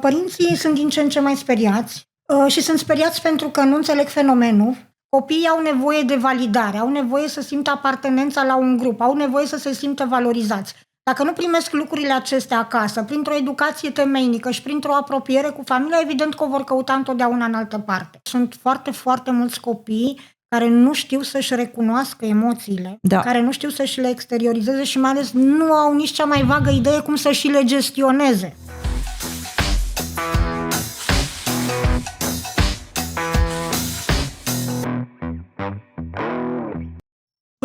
Părinții sunt din ce în ce mai speriați și sunt speriați pentru că nu înțeleg fenomenul. Copiii au nevoie de validare, au nevoie să simtă apartenența la un grup, au nevoie să se simtă valorizați. Dacă nu primesc lucrurile acestea acasă, printr-o educație temeinică și printr-o apropiere cu familia, evident că o vor căuta întotdeauna în altă parte. Sunt foarte, foarte mulți copii care nu știu să-și recunoască emoțiile, care nu știu să-și le exteriorizeze și mai ales nu au nici cea mai vagă idee cum să-și le gestioneze.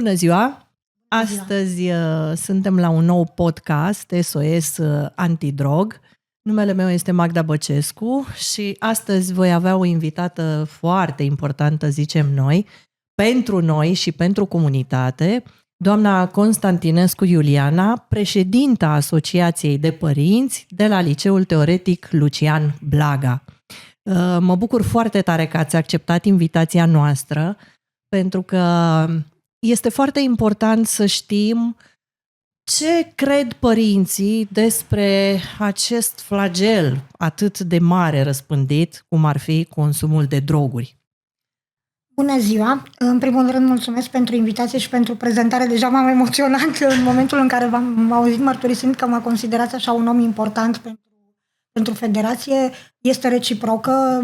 Bună ziua! Astăzi suntem la un nou podcast SOS Antidrog. Numele meu este Magda Băcescu și astăzi voi avea o invitată foarte importantă, zicem noi și pentru comunitate, doamna Constantinescu Iuliana, președinta Asociației de Părinți de la Liceul Teoretic Lucian Blaga. Mă bucur foarte tare că ați acceptat invitația noastră, pentru că este foarte important să știm ce cred părinții despre acest flagel atât de mare răspândit, cum ar fi consumul de droguri. Bună ziua! În primul rând mulțumesc pentru invitație și pentru prezentare. Deja m-am emoționat în momentul în care v-am auzit mărturisind că mă considerați așa un om important pentru federație. Este reciprocă,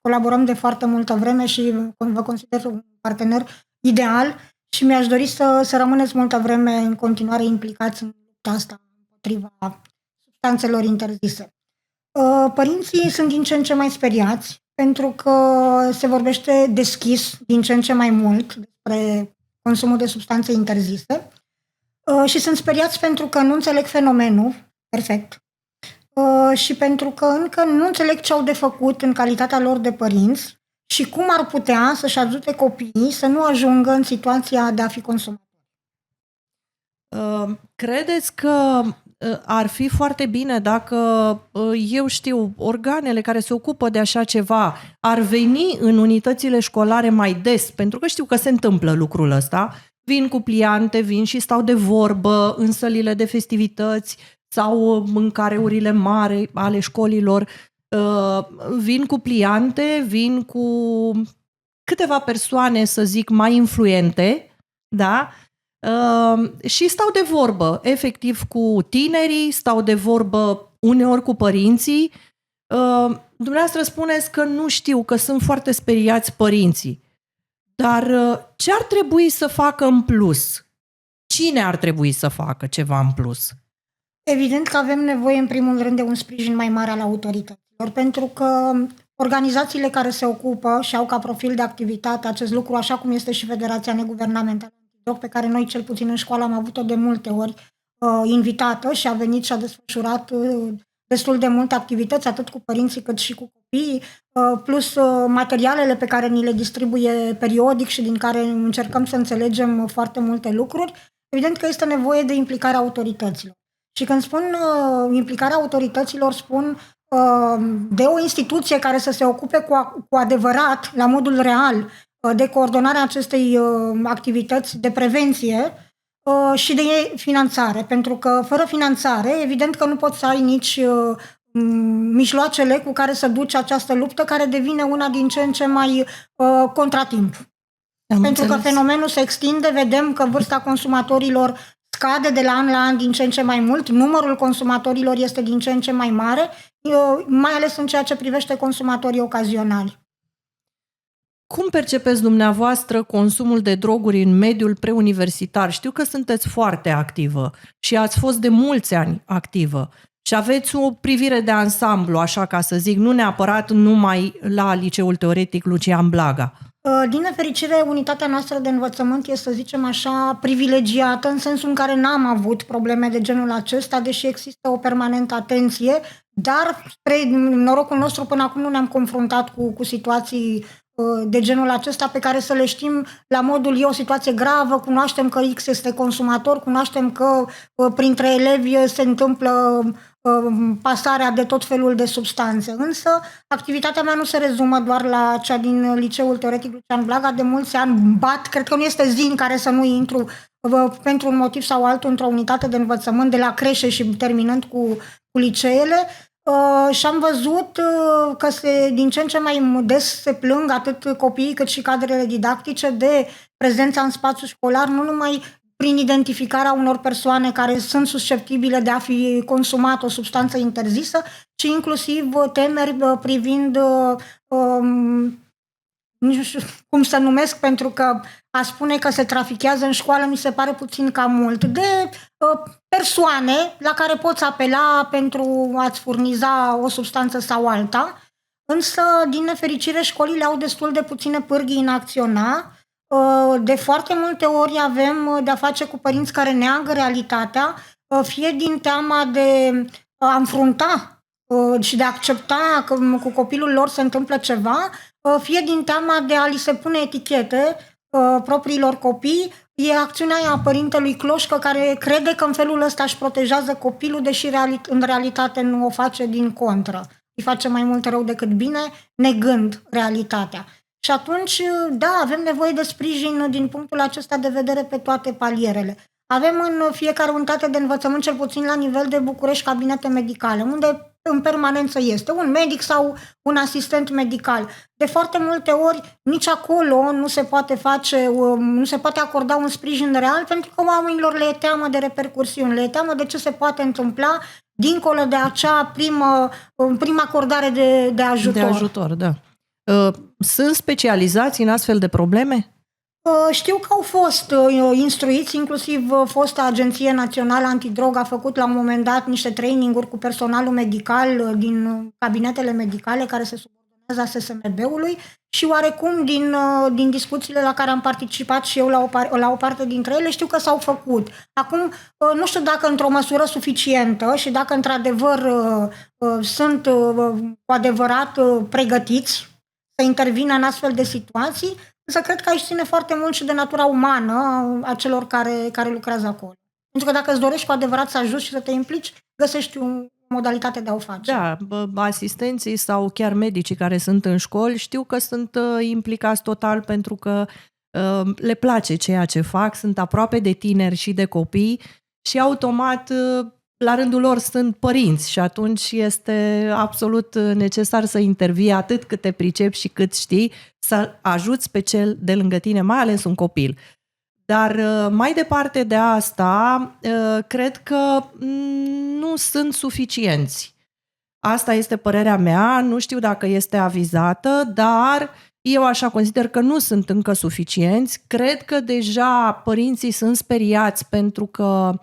colaborăm de foarte multă vreme și vă consider un partener ideal și mi-aș dori să rămâneți multă vreme în continuare implicați în lupta asta împotriva substanțelor interzise. Părinții sunt din ce în ce mai speriați pentru că se vorbește deschis din ce în ce mai mult despre consumul de substanțe interzise și sunt speriați pentru că nu înțeleg fenomenul perfect și pentru că încă nu înțeleg ce au de făcut în calitatea lor de părinți și cum ar putea să-și ajute copiii să nu ajungă în situația de a fi consumatori. Credeți că ar fi foarte bine dacă, organele care se ocupă de așa ceva ar veni în unitățile școlare mai des? Pentru că știu că se întâmplă lucrul ăsta. Vin cu pliante, vin și stau de vorbă în sălile de festivități sau în careurile mari ale școlilor. Vin cu pliante, vin cu câteva persoane, să zic, mai influente, da? Și stau de vorbă, efectiv, cu tinerii, stau de vorbă uneori cu părinții. Dumneavoastră spuneți că nu știu, că sunt foarte speriați părinții. Dar ce ar trebui să facă în plus? Cine ar trebui să facă ceva în plus? Evident că avem nevoie, în primul rând, de un sprijin mai mare al autorităților, pentru că organizațiile care se ocupă și au ca profil de activitate acest lucru, așa cum este și Federația Neguvernamentală Antidrog, pe care noi, cel puțin în școală, am avut-o de multe ori invitată și a venit și a desfășurat destul de multe activități, atât cu părinții cât și cu copiii, plus materialele pe care ni le distribuie periodic și din care încercăm să înțelegem foarte multe lucruri. Evident că este nevoie de implicarea autorităților. Și când spun implicarea autorităților, spun de o instituție care să se ocupe cu adevărat, la modul real, de coordonarea acestei activități de prevenție și de finanțare. Pentru că fără finanțare, evident că nu poți să ai nici mijloacele cu care să duci această luptă, care devine una din ce în ce mai contratimp. Pentru că fenomenul se extinde, vedem că vârsta consumatorilor scade de la an la an din ce în ce mai mult, numărul consumatorilor este din ce în ce mai mare, mai ales în ceea ce privește consumatorii ocazionali. Cum percepeți dumneavoastră consumul de droguri în mediul preuniversitar? Știu că sunteți foarte activă și ați fost de mulți ani activă și aveți o privire de ansamblu, așa ca să zic, nu neapărat numai la Liceul Teoretic Lucian Blaga. Din nefericire, unitatea noastră de învățământ este, să zicem așa, privilegiată, în sensul în care n-am avut probleme de genul acesta, deși există o permanentă atenție, dar spre norocul nostru până acum nu ne-am confruntat cu situații de genul acesta pe care să le știm la modul e o situație gravă, cunoaștem că X este consumator, cunoaștem că printre elevi se întâmplă pasarea de tot felul de substanțe. Însă, activitatea mea nu se rezumă doar la cea din Liceul Teoretic Lucian Blaga. De mulți ani cred că nu este zi în care să nu intru pentru un motiv sau altul într-o unitate de învățământ, de la creșe și terminând cu liceele. Și am văzut că din ce în ce mai des se plâng atât copiii cât și cadrele didactice de prezența în spațiu școlar, nu numai prin identificarea unor persoane care sunt susceptibile de a fi consumat o substanță interzisă, ci inclusiv temeri privind nu știu cum să numesc, pentru că a spune că se trafichează în școală mi se pare puțin cam mult, de persoane la care poți apela pentru a-ți furniza o substanță sau alta, însă, din nefericire, școlile au destul de puține pârghii în a acționa. De foarte multe ori avem de-a face cu părinți care neagă realitatea, fie din teama de a înfrunta și de a accepta că cu copilul lor se întâmplă ceva, fie din teama de a li se pune etichete propriilor copii. E acțiunea aia a părintelui cloșcă care crede că în felul ăsta își protejează copilul, deși în realitate nu o face, din contră. Îi face mai mult rău decât bine, negând realitatea. Și atunci, da, avem nevoie de sprijin din punctul acesta de vedere pe toate palierele. Avem în fiecare unitate de învățământ, cel puțin la nivel de București, cabinete medicale, unde în permanență este un medic sau un asistent medical. De foarte multe ori, nici acolo nu se poate nu se poate acorda un sprijin real, pentru că oamenilor le e teamă de repercursiuni, le e teamă de ce se poate întâmpla dincolo de acea prima acordare de ajutor. De ajutor, da. Sunt specializați în astfel de probleme? Știu că au fost instruiți, inclusiv fosta Agenție Națională Antidrog a făcut la un moment dat niște traininguri cu personalul medical din cabinetele medicale care se subordonează SSMB-ului și oarecum din discuțiile la care am participat și eu la o parte dintre ele, știu că s-au făcut. Acum, nu știu dacă într-o măsură suficientă și dacă într-adevăr sunt cu adevărat pregătiți să intervină în astfel de situații, însă cred că aici ține foarte mult și de natura umană a celor care lucrează acolo. Pentru că dacă îți dorești cu adevărat să ajuți și să te implici, găsești o modalitate de a o face. Da, asistenții sau chiar medicii care sunt în școli știu că sunt implicați total pentru că le place ceea ce fac, sunt aproape de tineri și de copii și automat la rândul lor sunt părinți și atunci este absolut necesar să intervii atât cât te pricepi și cât știi, să ajuți pe cel de lângă tine, mai ales un copil. Dar mai departe de asta, cred că nu sunt suficienți. Asta este părerea mea, nu știu dacă este avizată, dar eu așa consider că nu sunt încă suficienți. Cred că deja părinții sunt speriați pentru că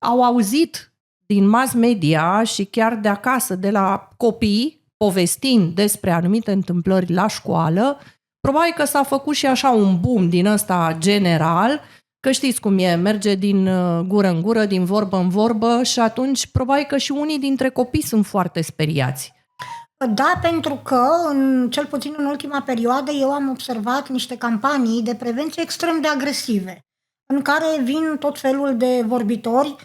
au auzit din mass media și chiar de acasă, de la copii, povestind despre anumite întâmplări la școală. Probabil că s-a făcut și așa un boom din ăsta general, că știți cum e, merge din gură în gură, din vorbă în vorbă și atunci probabil că și unii dintre copii sunt foarte speriați. Da, pentru că, cel puțin în ultima perioadă, eu am observat niște campanii de prevenție extrem de agresive, în care vin tot felul de vorbitori,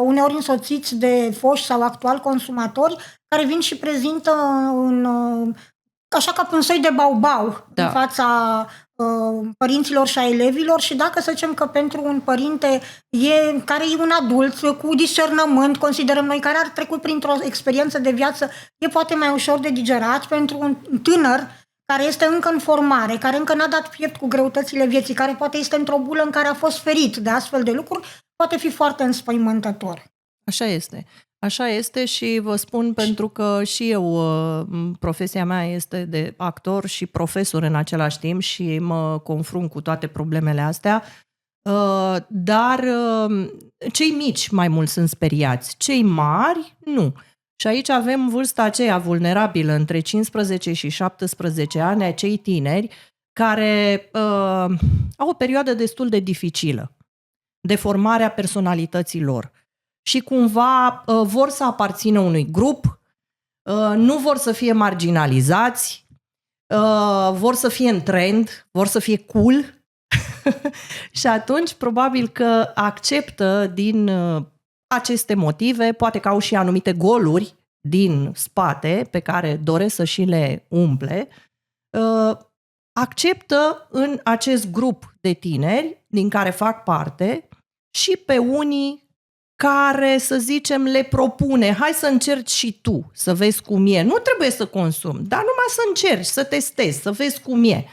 uneori însoțiți de foști sau actuali consumatori, care vin și prezintă așa ca pe un soi de bau-bau în fața părinților și a elevilor și dacă să zicem că pentru un părinte care e un adult cu discernământ, considerăm noi, care ar trecut printr-o experiență de viață, e poate mai ușor de digerat, pentru un tânăr care este încă în formare, care încă n-a dat piept cu greutățile vieții, care poate este într-o bulă în care a fost ferit de astfel de lucruri, poate fi foarte înspăimântător. Așa este. Așa este și vă spun pentru că și eu, profesia mea este de actor și profesor în același timp și mă confrunt cu toate problemele astea, dar cei mici mai mult sunt speriați, cei mari nu. Și aici avem vârsta aceea vulnerabilă între 15 și 17 ani, acei tineri care au o perioadă destul de dificilă de formare a personalității lor. Și cumva vor să aparțină unui grup, nu vor să fie marginalizați, vor să fie în trend, vor să fie cool și atunci probabil că acceptă din aceste motive, poate că au și anumite goluri din spate pe care doresc să și le umple, acceptă în acest grup de tineri din care fac parte și pe unii care, să zicem, le propune, hai să încerci și tu, să vezi cum e. Nu trebuie să consumi, dar numai să încerci, să testezi, să vezi cum e.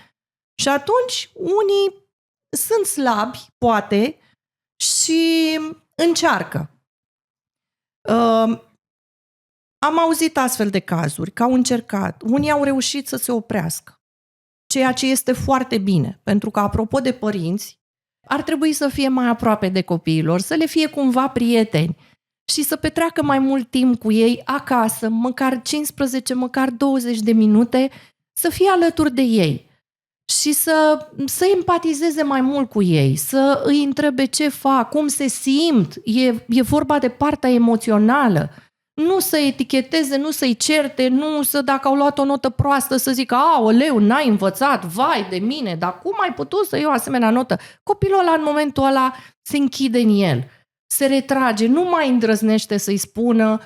Și atunci unii sunt slabi, poate, și încearcă. Am auzit astfel de cazuri, că au încercat. Unii au reușit să se oprească, ceea ce este foarte bine, pentru că, apropo de părinți, ar trebui să fie mai aproape de copiilor, să le fie cumva prieteni și să petreacă mai mult timp cu ei acasă, măcar 15, măcar 20 de minute, să fie alături de ei și să empatizeze mai mult cu ei, să îi întrebe ce fac, cum se simt. E vorba de partea emoțională. Nu să eticheteze, nu să-i certe, nu să, dacă au luat o notă proastă, să zică, aoleu, n-ai învățat, vai de mine, dar cum ai putut să iei o asemenea notă? Copilul ăla, în momentul ăla, se închide în el, se retrage, nu mai îndrăznește să-i spună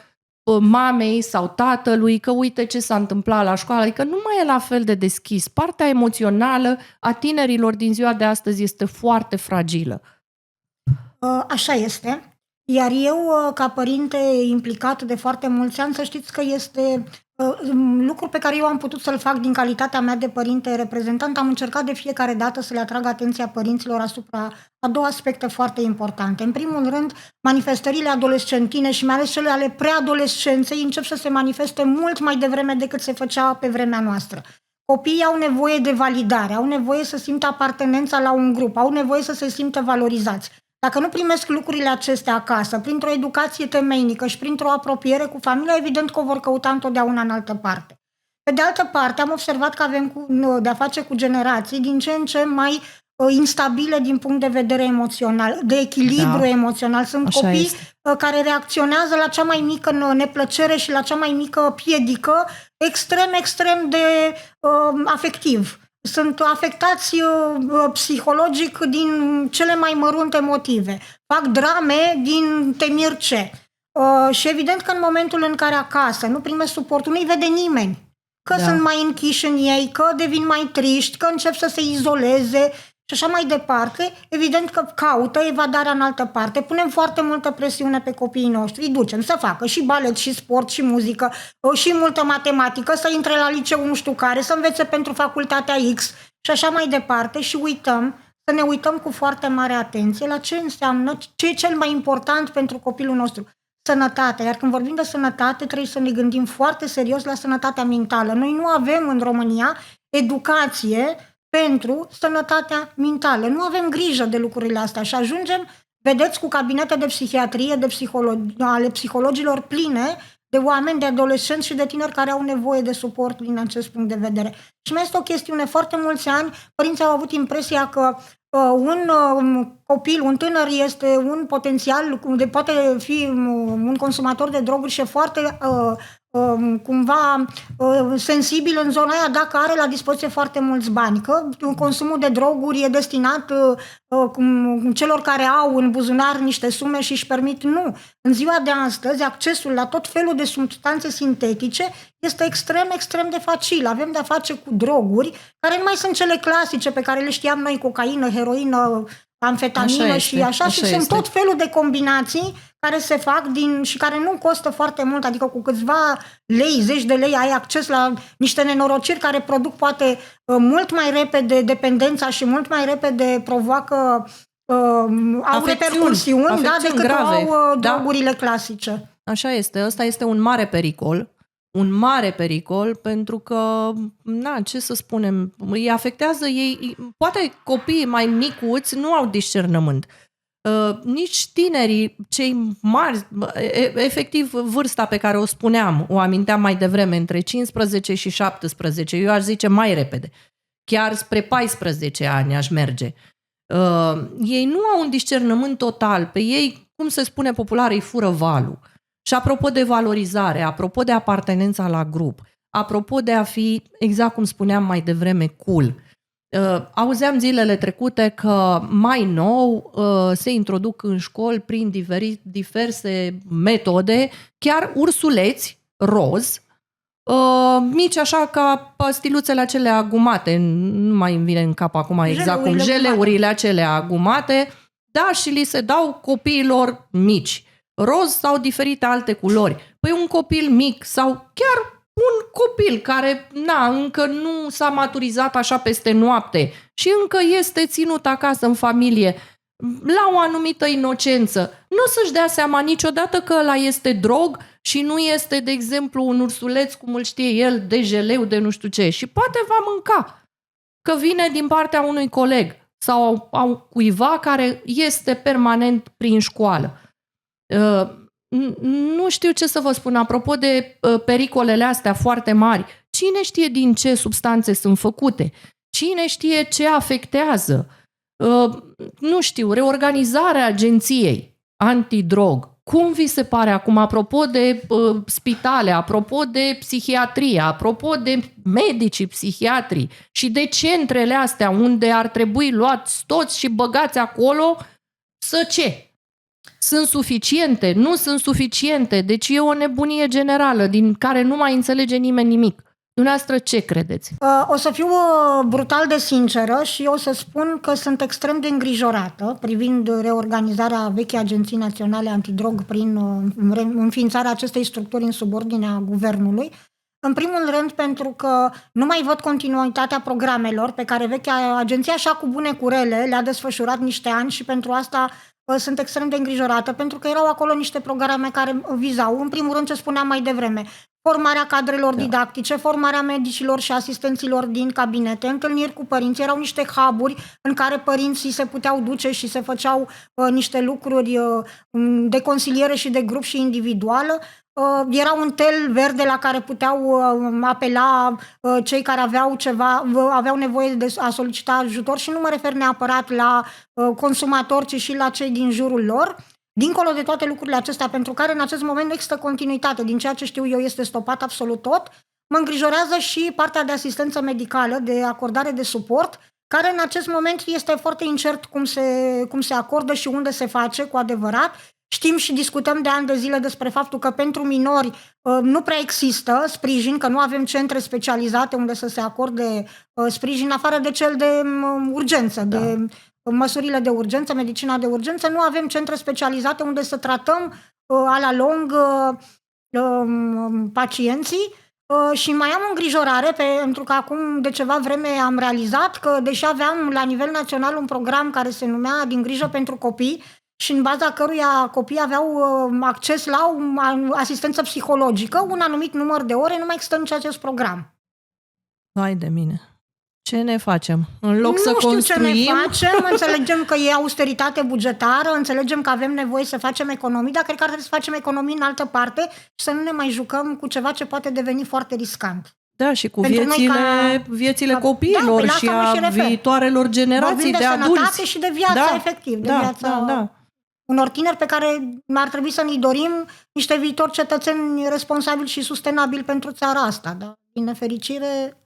mamei sau tatălui că uite ce s-a întâmplat la școală, adică nu mai e la fel de deschis. Partea emoțională a tinerilor din ziua de astăzi este foarte fragilă. Așa este. Iar eu, ca părinte implicat de foarte mulți ani, să știți că este lucrul pe care eu am putut să-l fac din calitatea mea de părinte reprezentant. Am încercat de fiecare dată să le atrag atenția părinților asupra a două aspecte foarte importante. În primul rând, manifestările adolescentine și mai ales cele ale preadolescenței încep să se manifeste mult mai devreme decât se făcea pe vremea noastră. Copiii au nevoie de validare, au nevoie să simtă apartenența la un grup, au nevoie să se simtă valorizați. Dacă nu primesc lucrurile acestea acasă, printr-o educație temeinică și printr-o apropiere cu familia, evident că o vor căuta întotdeauna în altă parte. Pe de altă parte, am observat că avem de-a face cu generații din ce în ce mai instabile din punct de vedere emoțional, de echilibru emoțional. Sunt așa copii este. Care reacționează la cea mai mică neplăcere și la cea mai mică piedică extrem de afectiv. Sunt afectați psihologic din cele mai mărunte motive. Fac drame din temir ce. Și evident că în momentul în care acasă nu primesc suportul, nu-i vede nimeni. Că sunt mai închiși în ei, că devin mai triști, că încep să se izoleze și așa mai departe, evident că caută evadarea în altă parte. Punem foarte multă presiune pe copiii noștri, îi ducem să facă și balet, și sport, și muzică, și multă matematică, să intre la liceu nu știu care, să învețe pentru facultatea X și așa mai departe și să ne uităm cu foarte mare atenție la ce înseamnă, ce e cel mai important pentru copilul nostru. Sănătatea. Iar când vorbim de sănătate, trebuie să ne gândim foarte serios la sănătatea mentală. Noi nu avem în România educație pentru sănătatea mentală. Nu avem grijă de lucrurile astea și ajungem, vedeți, cu cabinete de psihiatrie, ale psihologilor pline de oameni, de adolescenți și de tineri care au nevoie de suport din acest punct de vedere. Și mai este o chestiune, foarte mulți ani, părinții au avut impresia că un copil, un tânăr este un potențial, poate fi un consumator de droguri și e foarte cumva sensibil în zona aia dacă are la dispoziție foarte mulți bani, că consumul de droguri e destinat celor care au în buzunar niște sume și își permit. Nu. În ziua de astăzi, accesul la tot felul de substanțe sintetice este extrem de facil. Avem de-a face cu droguri care nu mai sunt cele clasice pe care le știam noi, cocaină, heroină, amfetamină și sunt tot felul de combinații care se fac și care nu costă foarte mult, adică cu câțiva lei, zeci de lei ai acces la niște nenorociri care produc poate mult mai repede dependența și mult mai repede provoacă au repercursiuni decât grave. Au drogurile clasice. Așa este, ăsta este un mare pericol pentru că, ce să spunem, îi afectează ei, poate copiii mai micuți nu au discernământ. Nici tinerii, cei mari, efectiv vârsta pe care o spuneam, o aminteam mai devreme, între 15 și 17, eu aș zice mai repede, chiar spre 14 ani aș merge. Ei nu au un discernământ total, pe ei, cum se spune popular, îi fură valul. Și apropo de valorizare, apropo de apartenența la grup, apropo de a fi, exact cum spuneam mai devreme, cool. Auzeam zilele trecute că mai nou se introduc în școli prin diverse metode, chiar ursuleți roz, mici așa ca pastiluțele acelea agumate, nu mai îmi vine în cap acum exact cum, geleurile acelea agumate, da, și li se dau copiilor mici. roz sau diferite alte culori. Păi un copil mic sau chiar un copil care încă nu s-a maturizat așa peste noapte și încă este ținut acasă în familie, la o anumită inocență, nu o să-și dea seama niciodată că ăla este drog și nu este, de exemplu, un ursuleț, cum îl știe el, de jeleu, de nu știu ce. Și poate va mânca, că vine din partea unui coleg sau a cuiva care este permanent prin școală. Nu știu ce să vă spun, apropo de pericolele astea foarte mari. Cine știe din ce substanțe sunt făcute? Cine știe ce afectează? Nu știu, reorganizarea agenției antidrog. Cum vi se pare acum, apropo de spitale, apropo de psihiatrie, apropo de medicii psihiatrii și de centrele astea unde ar trebui luați toți și băgați acolo, să ce? Sunt suficiente? Nu sunt suficiente? Deci e o nebunie generală din care nu mai înțelege nimeni nimic. Dumneavoastră ce credeți? O să fiu brutal de sinceră și o să spun că sunt extrem de îngrijorată privind reorganizarea vechii Agenții Naționale Antidrog prin înființarea acestei structuri în subordinea guvernului. În primul rând pentru că nu mai văd continuitatea programelor pe care vechea agenție, așa cu bune cu rele, le-a desfășurat niște ani și pentru asta sunt extrem de îngrijorată, pentru că erau acolo niște programe care vizau, în primul rând ce spuneam mai devreme, formarea cadrelor didactice, formarea medicilor și asistenților din cabinete, întâlniri cu părinți, erau niște hub-uri în care părinții se puteau duce și se făceau niște lucruri de consiliere și de grup și individuală. Era un tel verde la care puteau apela cei care aveau nevoie de a solicita ajutor și nu mă refer neapărat la consumatori, ci și la cei din jurul lor. Dincolo de toate lucrurile acestea, pentru care în acest moment nu există continuitate, din ceea ce știu eu este stopat absolut tot, mă îngrijorează și partea de asistență medicală, de acordare de suport, care în acest moment este foarte incert cum se acordă și unde se face cu adevărat. Știm și discutăm de ani de zile despre faptul că pentru minori nu prea există sprijin, că nu avem centre specializate unde să se acorde sprijin, afară de cel de urgență, de măsurile de urgență, medicina de urgență, nu avem centre specializate unde să tratăm a la lung pacienții. Și mai am o îngrijorare, pentru că acum de ceva vreme am realizat că, deși aveam la nivel național un program care se numea Din grijă pentru copii și în baza căruia copiii aveau acces la o asistență psihologică, un anumit număr de ore, nu mai există nici acest program. Hai de mine! Ce ne facem? În loc să construim... Nu știu ce ne facem, înțelegem că e austeritate bugetară, înțelegem că avem nevoie să facem economii, dar cred că ar trebui să facem economii în altă parte și să nu ne mai jucăm cu ceva ce poate deveni foarte riscant. Da, și cu viețile copiilor și a viitoarelor generații de adulți. Vorbim de sănătate și de viață, efectiv, de viața unor tineri pe care ar trebui să ne dorim niște viitori cetățeni responsabili și sustenabili pentru țara asta. Dar, din nefericire,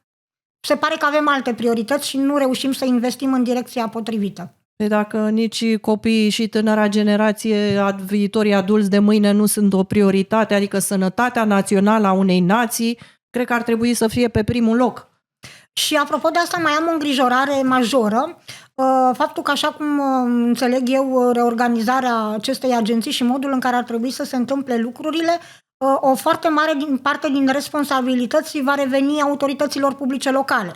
se pare că avem alte priorități și nu reușim să investim în direcția potrivită. Pe dacă nici copiii și tânăra generație, viitorii adulți de mâine nu sunt o prioritate, adică sănătatea națională a unei nații, cred că ar trebui să fie pe primul loc. Și apropo de asta mai am o îngrijorare majoră, faptul că, așa cum înțeleg eu reorganizarea acestei agenții și modul în care ar trebui să se întâmple lucrurile, o foarte mare parte din responsabilități va reveni autorităților publice locale.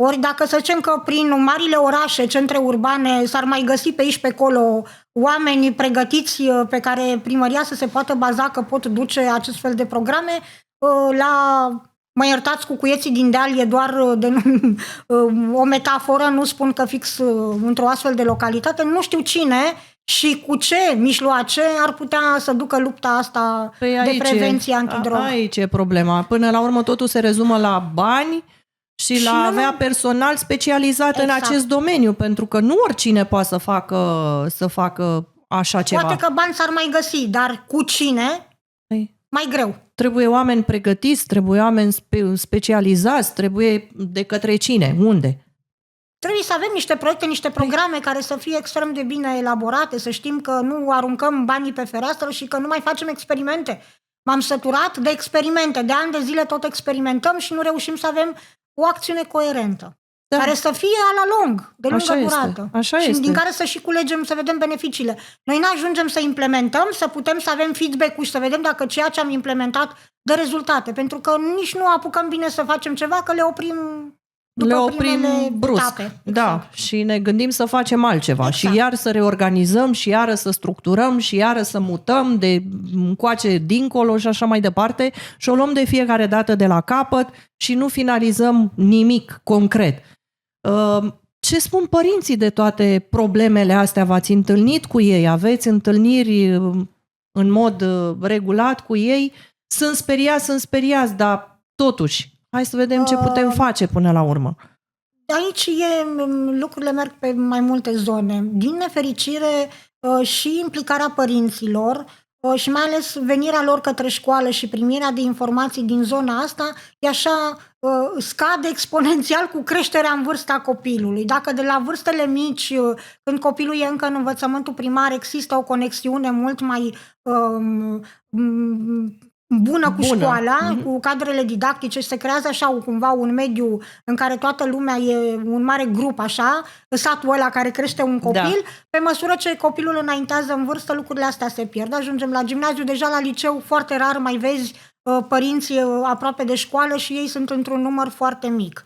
Ori dacă să zicem că prin marile orașe, centre urbane, s-ar mai găsi pe aici pe acolo oameni pregătiți pe care primăria să se poată baza că pot duce acest fel de programe, mă iertați, cu cuieții din deal e doar o metaforă, nu spun că fix într-o astfel de localitate, nu știu cine și cu ce mijloace ar putea să ducă lupta asta de prevenție antidrog. Aici e problema. Până la urmă totul se rezumă la bani și la avea personal specializat în acest domeniu, pentru că nu oricine poate să facă așa ceva. Poate că bani s-ar mai găsi, dar cu cine? Mai greu. Trebuie oameni pregătiți, trebuie oameni specializați, trebuie de către cine, unde? Trebuie să avem niște proiecte, niște programe care să fie extrem de bine elaborate, să știm că nu aruncăm banii pe fereastră și că nu mai facem experimente. M-am săturat de experimente, de ani de zile tot experimentăm și nu reușim să avem o acțiune coerentă. Da. Care să fie a la lung, de lungă durată. Așa și este. din care să și culegem, să vedem beneficiile. Noi nu ajungem să implementăm, să putem să avem feedback-ul și să vedem dacă ceea ce am implementat dă rezultate. Pentru că nici nu apucăm bine să facem ceva, că le oprim brusc. etape. Da, și ne gândim să facem altceva. Și iar să reorganizăm, și iară să structurăm, și iară să mutăm de încoace dincolo și așa mai departe. Și o luăm de fiecare dată de la capăt și nu finalizăm nimic concret. Ce spun părinții de toate problemele astea? V-ați întâlnit cu ei? Aveți întâlniri în mod regulat cu ei? Sunt speriați, dar totuși, hai să vedem ce putem face până la urmă. Aici lucrurile merg pe mai multe zone. Din nefericire, și implicarea părinților și mai ales venirea lor către școală și primirea de informații din zona asta e așa, scade exponențial cu creșterea în vârsta copilului. Dacă de la vârstele mici, când copilul e încă în învățământul primar, există o conexiune mult mai bună cu școala, cu cadrele didactice și se creează așa cumva un mediu în care toată lumea e un mare grup așa, satul ăla care crește un copil, pe măsură ce copilul înaintează în vârstă, lucrurile astea se pierd. Ajungem la gimnaziu, deja la liceu foarte rar mai vezi părinții aproape de școală și ei sunt într-un număr foarte mic.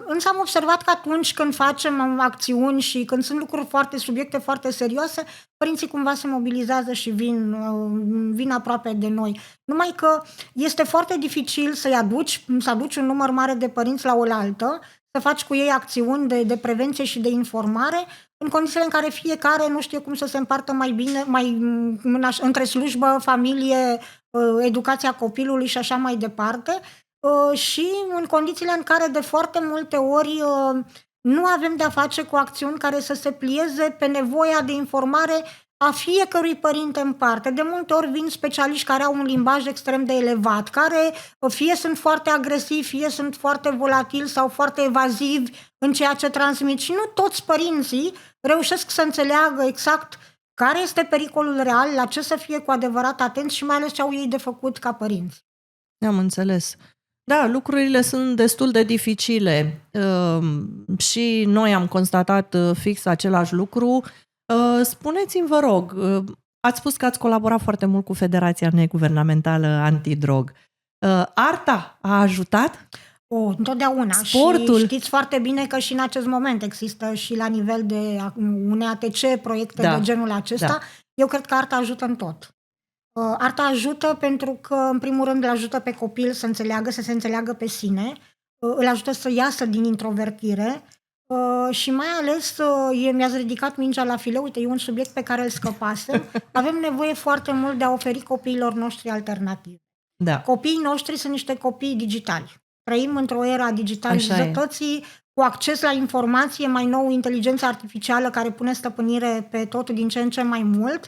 Însă am observat că atunci când facem acțiuni și când sunt subiecte foarte serioase, părinții cumva se mobilizează și vin aproape de noi. Numai că este foarte dificil să aduci un număr mare de părinți la oaltă, să faci cu ei acțiuni de prevenție și de informare, în condițiile în care fiecare nu știe cum să se împartă mai bine, între slujbă, familie, educația copilului și așa mai departe. Și în condițiile în care de foarte multe ori nu avem de-a face cu acțiuni care să se plieze pe nevoia de informare a fiecărui părinte în parte. De multe ori vin specialiști care au un limbaj extrem de elevat, care fie sunt foarte agresivi, fie sunt foarte volatili sau foarte evazivi în ceea ce transmit. Și nu toți părinții reușesc să înțeleagă exact care este pericolul real, la ce să fie cu adevărat atenți și mai ales ce au ei de făcut ca părinți. Am înțeles. Da, lucrurile sunt destul de dificile și noi am constatat fix același lucru. Spuneți-mi, vă rog, ați spus că ați colaborat foarte mult cu Federația Neguvernamentală Antidrog. Arta a ajutat? Întotdeauna. Sportul. Și știți foarte bine că și în acest moment există și la nivel de UNEATC proiecte de genul acesta. Da. Eu cred că arta ajută în tot. Arta ajută pentru că, în primul rând, îl ajută pe copil să se înțeleagă pe sine, îl ajută să iasă din introvertire și mai ales mi-ați ridicat mingea la fileu, uite, e un subiect pe care îl scăpasem. Avem nevoie foarte mult de a oferi copiilor noștri alternative. Da. Copiii noștri sunt niște copii digitali. Trăim într-o era a digitalizătății, cu acces la informație, mai nou inteligența artificială care pune stăpânire pe totul din ce în ce mai mult.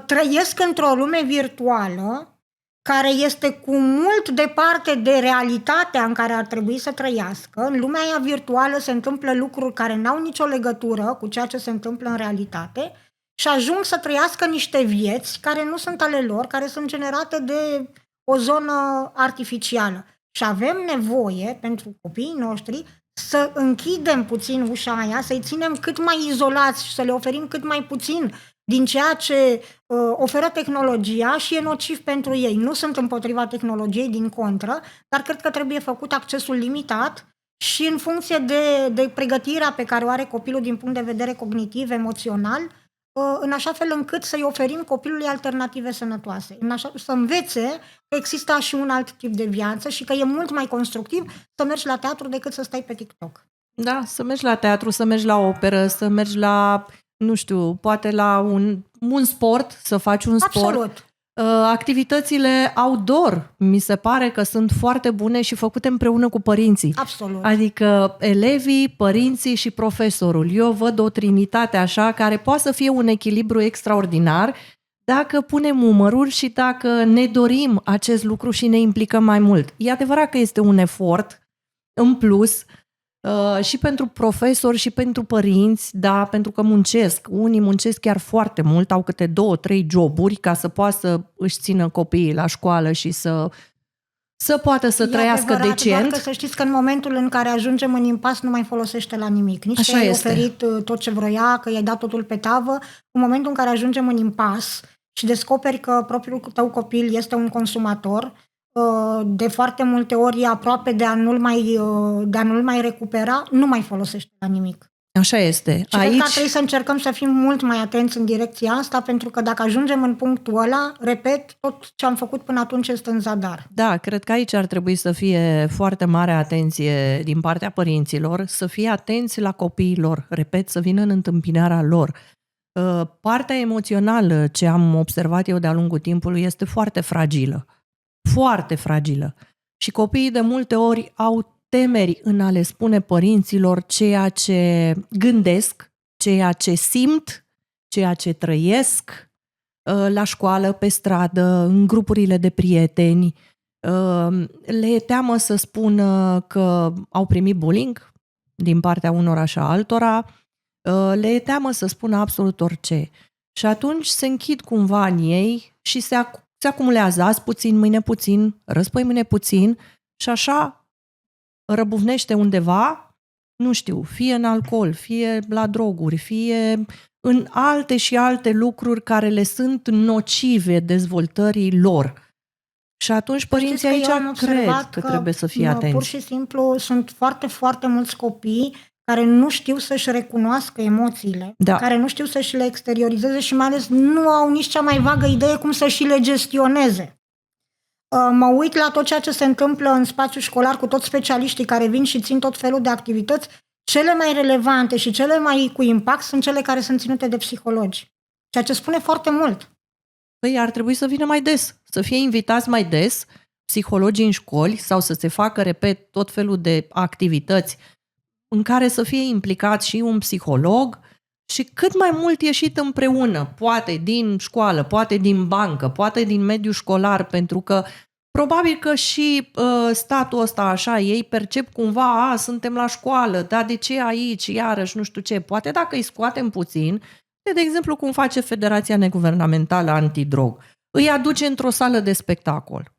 Trăiesc într-o lume virtuală care este cu mult departe de realitatea în care ar trebui să trăiască. În lumea aia virtuală se întâmplă lucruri care n-au nicio legătură cu ceea ce se întâmplă în realitate și ajung să trăiască niște vieți care nu sunt ale lor, care sunt generate de o zonă artificială. Și avem nevoie, pentru copiii noștri, să închidem puțin ușa aia, să-i ținem cât mai izolați și să le oferim cât mai puțin din ceea ce oferă tehnologia și e nociv pentru ei. Nu sunt împotriva tehnologiei, din contră, dar cred că trebuie făcut accesul limitat și în funcție de pregătirea pe care o are copilul din punct de vedere cognitiv, emoțional, în așa fel încât să-i oferim copilului alternative sănătoase. Să învețe că există și un alt tip de viață și că e mult mai constructiv să mergi la teatru decât să stai pe TikTok. Da, să mergi la teatru, să mergi la operă, să mergi la, nu știu, poate la un sport, să faci un sport. Absolut. Activitățile outdoor mi se pare că sunt foarte bune și făcute împreună cu părinții. Absolut. Adică elevii, părinții și profesorul. Eu văd o trinitate așa care poate să fie un echilibru extraordinar dacă punem umărul și dacă ne dorim acest lucru și ne implicăm mai mult. E adevărat că este un efort în plus și pentru profesori și pentru părinți, da, pentru că muncesc. Unii muncesc chiar foarte mult, au câte 2-3 joburi ca să poată să își țină copiii la școală și să să poată să trăiască adevărat, decent. doar că să știți că în momentul în care ajungem în impas nu mai folosește la nimic. Nici Așa că i-ai este. oferit tot ce vroia, că i-ai dat totul pe tavă. În momentul în care ajungem în impas și descoperi că propriul tău copil este un consumator, de foarte multe ori e aproape de a nu-l mai recupera, nu mai folosește la nimic. Așa este. Și cred că ar trebui să încercăm să fim mult mai atenți în direcția asta, pentru că dacă ajungem în punctul ăla, repet, tot ce am făcut până atunci este în zadar. Da, cred că aici ar trebui să fie foarte mare atenție din partea părinților, să fie atenți la copiilor, repet, să vină în întâmpinarea lor. Partea emoțională, ce am observat eu de-a lungul timpului, este foarte fragilă. Foarte fragilă. Și copiii de multe ori au temeri în a le spune părinților ceea ce gândesc, ceea ce simt, ceea ce trăiesc la școală, pe stradă, în grupurile de prieteni. Le e teamă să spună că au primit bullying din partea unora și a altora, le e teamă să spună absolut orice. Și atunci se închid cumva în ei și se acumulează azi puțin, mâine puțin, răspoi mâine puțin și așa răbufnește undeva, nu știu, fie în alcool, fie la droguri, fie în alte și alte lucruri care le sunt nocive dezvoltării lor. Și atunci părinții aici cred că trebuie să fie atenți. Pur și simplu sunt foarte, foarte mulți copii care nu știu să-și recunoască emoțiile, care nu știu să-și le exteriorizeze și mai ales nu au nici cea mai vagă idee cum să și le gestioneze. Mă uit la tot ceea ce se întâmplă în spațiul școlar cu toți specialiștii care vin și țin tot felul de activități. Cele mai relevante și cele mai cu impact sunt cele care sunt ținute de psihologi. Ceea ce spune foarte mult. Păi ar trebui să vină mai des, să fie invitați mai des psihologii în școli sau să se facă, repet, tot felul de activități în care să fie implicat și un psiholog și cât mai mult ieșit împreună, poate din școală, poate din bancă, poate din mediul școlar, pentru că probabil că și statul ăsta așa, ei percep cumva, suntem la școală, dar de ce aici, iarăși, nu știu ce, poate dacă îi scoatem puțin, de exemplu cum face Federația Neguvernamentală Antidrog, îi aduce într-o sală de spectacol,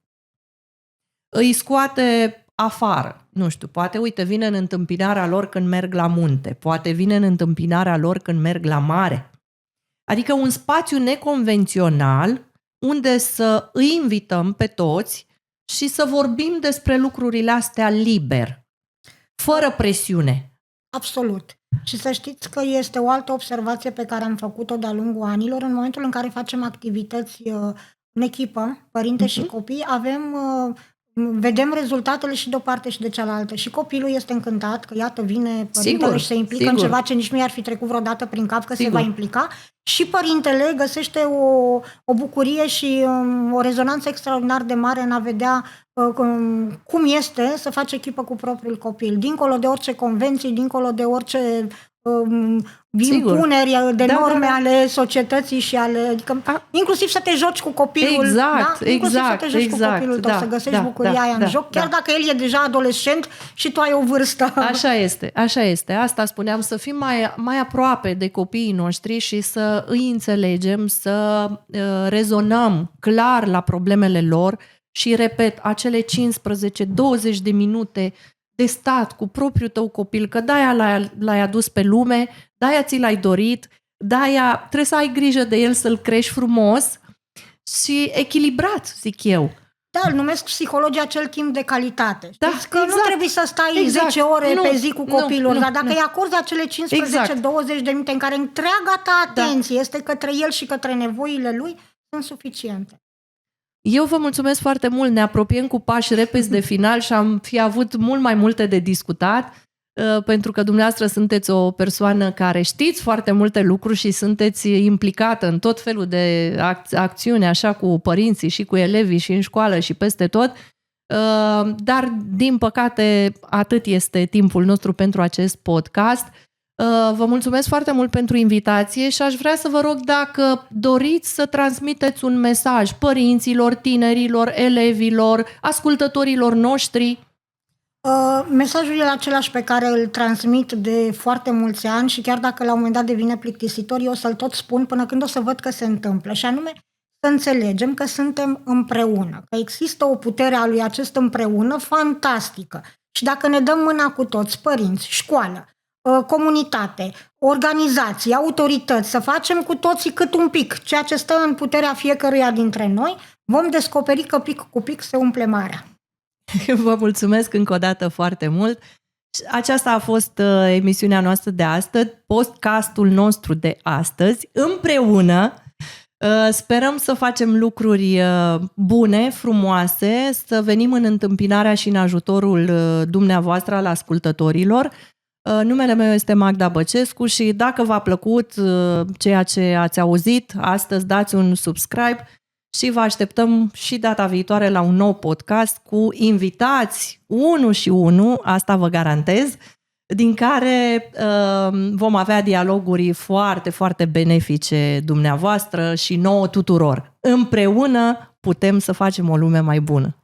îi scoate afară, nu știu, poate, uite, vine în întâmpinarea lor când merg la munte, poate vine în întâmpinarea lor când merg la mare. Adică un spațiu neconvențional unde să îi invităm pe toți și să vorbim despre lucrurile astea liber, fără presiune. Absolut. Și să știți că este o altă observație pe care am făcut-o de-a lungul anilor. În momentul în care facem activități în echipă, părinte și copii, vedem rezultatele și de o parte și de cealaltă. Și copilul este încântat că, iată, vine părintele și se implică în ceva ce nici nu i-ar fi trecut vreodată prin cap că se va implica. Și părintele găsește o bucurie și o rezonanță extraordinar de mare în a vedea cum este să faci echipă cu propriul copil. Dincolo de orice convenții, dincolo de orice impuneri de norme ale societății și inclusiv să te joci cu copilul, inclusiv să te joci cu copilul tău, să găsești bucuria aia în joc, chiar dacă el e deja adolescent și tu ai o vârstă. Așa este. Asta spuneam, să fim mai aproape de copiii noștri și să îi înțelegem, să rezonăm clar la problemele lor și, repet, acele 15-20 de minute de stat cu propriul tău copil, că de-aia l-ai adus pe lume, de-aia ți l-ai dorit, de-aia trebuie să ai grijă de el, să-l crești frumos și echilibrat, zic eu. Da, îl numesc psihologii acel timp de calitate. Știți că nu trebuie să stai 10 ore pe zi cu copilul, dar dacă îi acorzi acele 15-20 de minute în care întreaga ta atenție este către el și către nevoile lui, sunt suficiente. Eu vă mulțumesc foarte mult, ne apropiem cu pași repezi de final și am fi avut mult mai multe de discutat, pentru că dumneavoastră sunteți o persoană care știți foarte multe lucruri și sunteți implicată în tot felul de acțiuni, așa, cu părinții și cu elevii și în școală și peste tot, dar din păcate atât este timpul nostru pentru acest podcast. Vă mulțumesc foarte mult pentru invitație și aș vrea să vă rog dacă doriți să transmiteți un mesaj părinților, tinerilor, elevilor, ascultătorilor noștri. Mesajul e același pe care îl transmit de foarte mulți ani și chiar dacă la un moment dat devine plictisitor, eu o să-l tot spun până când o să văd că se întâmplă. Și anume, să înțelegem că suntem împreună, că există o putere a lui acest împreună fantastică. Și dacă ne dăm mâna cu toți, părinți, școală, comunitate, organizații, autorități, să facem cu toții cât un pic, ceea ce stă în puterea fiecăruia dintre noi, vom descoperi că pic cu pic se umple marea. Vă mulțumesc încă o dată foarte mult. Aceasta a fost emisiunea noastră de astăzi, podcastul nostru de astăzi, împreună. Sperăm să facem lucruri bune, frumoase, să venim în întâmpinarea și în ajutorul dumneavoastră al ascultătorilor. Numele meu este Magda Băcescu și dacă v-a plăcut ceea ce ați auzit astăzi, dați un subscribe și vă așteptăm și data viitoare la un nou podcast cu invitați, unul și unul, asta vă garantez, din care vom avea dialoguri foarte, foarte benefice dumneavoastră și nouă tuturor. Împreună putem să facem o lume mai bună.